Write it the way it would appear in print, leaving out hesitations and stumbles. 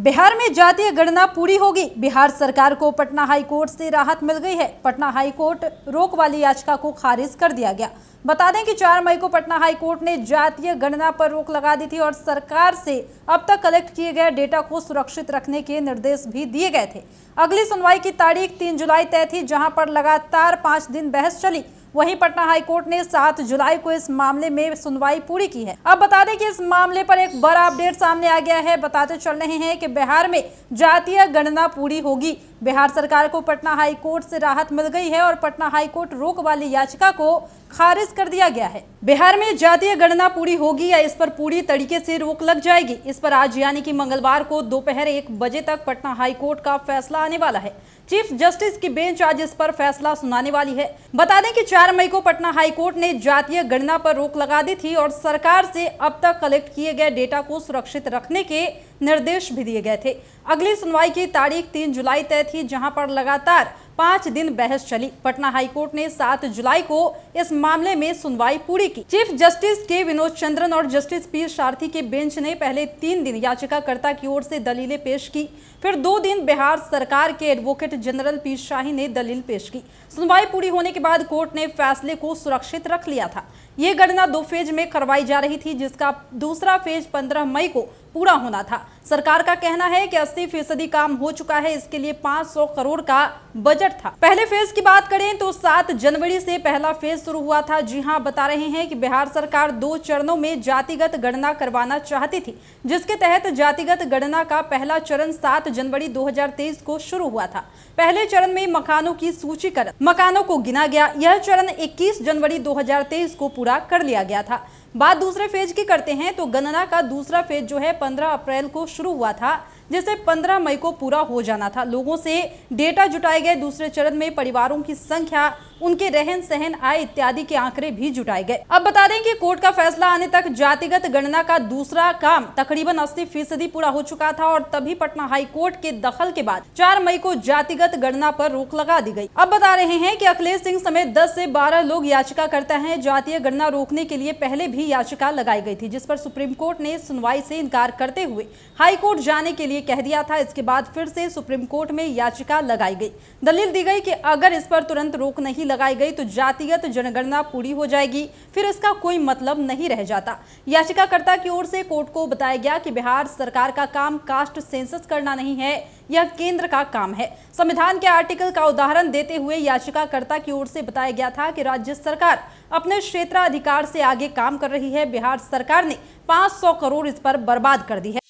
बिहार में जातीय गणना पूरी होगी। बिहार सरकार को पटना हाई कोर्ट से राहत मिल गई है। पटना हाई कोर्ट रोक वाली याचिका को खारिज कर दिया गया। बता दें कि 4 मई को पटना हाई कोर्ट ने जातीय गणना पर रोक लगा दी थी और सरकार से अब तक कलेक्ट किए गए डेटा को सुरक्षित रखने के निर्देश भी दिए गए थे। अगली सुनवाई की तारीख 3 जुलाई तय थी, जहां पर लगातार 5 दिन बहस चली। वहीं पटना हाई कोर्ट ने 7 जुलाई को इस मामले में सुनवाई पूरी की है। अब बता दें कि इस मामले पर एक बड़ा अपडेट सामने आ गया है। बताते चल रहे हैं कि बिहार में जातीय गणना पूरी होगी। बिहार सरकार को पटना हाई कोर्ट से राहत मिल गई है और पटना हाई कोर्ट रोक वाली याचिका को खारिज कर दिया गया है। बिहार में जातीय गणना पूरी होगी या इस पर पूरी तरीके से रोक लग जाएगी, इस पर आज यानी कि मंगलवार को दोपहर 1 बजे तक पटना हाई कोर्ट का फैसला आने वाला है। चीफ जस्टिस की बेंच आज इस पर फैसला सुनाने वाली है। बता दें कि 4 मई को पटना हाई कोर्ट ने जातीय गणना पर रोक लगा दी थी और सरकार से अब तक कलेक्ट किए गए डेटा को सुरक्षित रखने के निर्देश भी दिए गए थे। अगली सुनवाई की तारीख 3 जुलाई तय थी, जहां पर लगातार 5 दिन बहस चली। पटना हाई कोर्ट ने 7 जुलाई को इस मामले में सुनवाई पूरी की। चीफ जस्टिस के विनोद चंद्रन और जस्टिस पी सारथी के बेंच ने पहले 3 दिन याचिकाकर्ता की ओर से दलीलें पेश की, फिर 2 दिन बिहार सरकार के एडवोकेट जनरल पी शाही ने दलील पेश की। सुनवाई पूरी होने के बाद कोर्ट ने फैसले को सुरक्षित रख लिया था। ये गणना 2 फेज में करवाई जा रही थी, जिसका दूसरा फेज 15 मई को पूरा होना था। सरकार का कहना है कि 80% काम हो चुका है। इसके लिए 500 करोड़ का बजट था। पहले फेज की बात करें तो 7 जनवरी से पहला फेज शुरू हुआ था। जी हां, बता रहे हैं कि बिहार सरकार 2 चरणों में जातिगत गणना करवाना चाहती थी, जिसके तहत जातिगत गणना का पहला चरण 7 जनवरी 2023 को शुरू हुआ था। पहले चरण में मकानों की सूचीकरण, मकानों को गिना गया। यह चरण 21 जनवरी 2023 को पूरा कर लिया गया था। बात दूसरे फेज की करते हैं तो गणना का दूसरा फेज जो है 15 अप्रैल को शुरू हुआ था, जिसे 15 मई को पूरा हो जाना था। लोगों से डेटा जुटाए गए। दूसरे चरण में परिवारों की संख्या, उनके रहन सहन, आय इत्यादि के आंकड़े भी जुटाए गए। अब बता दें कि कोर्ट का फैसला आने तक जातिगत गणना का दूसरा काम तकरीबन 80% पूरा हो चुका था और तभी पटना हाई कोर्ट के दखल के बाद 4 मई को जातिगत गणना पर रोक लगा दी गई। अब बता रहे हैं कि अखिलेश सिंह समेत 10 से 12 लोग याचिका करते हैं। जातीय गणना रोकने के लिए पहले भी याचिका लगाई गई थी, जिस पर सुप्रीम कोर्ट ने सुनवाई से इनकार करते हुए हाई कोर्ट जाने के लिए कह दिया था। इसके बाद फिर से सुप्रीम कोर्ट में याचिका लगाई गई। दलील दी गई कि अगर इस पर तुरंत रोक नहीं लगाई गई तो जातिगत जनगणना पूरी हो जाएगी, फिर इसका कोई मतलब नहीं रह जाता। याचिकाकर्ता की ओर से कोर्ट को बताया गया कि बिहार सरकार का काम कास्ट सेंसस करना नहीं है, यह केंद्र का काम है। संविधान के आर्टिकल का उदाहरण देते हुए याचिकाकर्ता की ओर से बताया गया था कि राज्य सरकार अपने क्षेत्राधिकार से आगे काम कर रही है। बिहार सरकार ने 500 करोड़ इस पर बर्बाद कर दी है।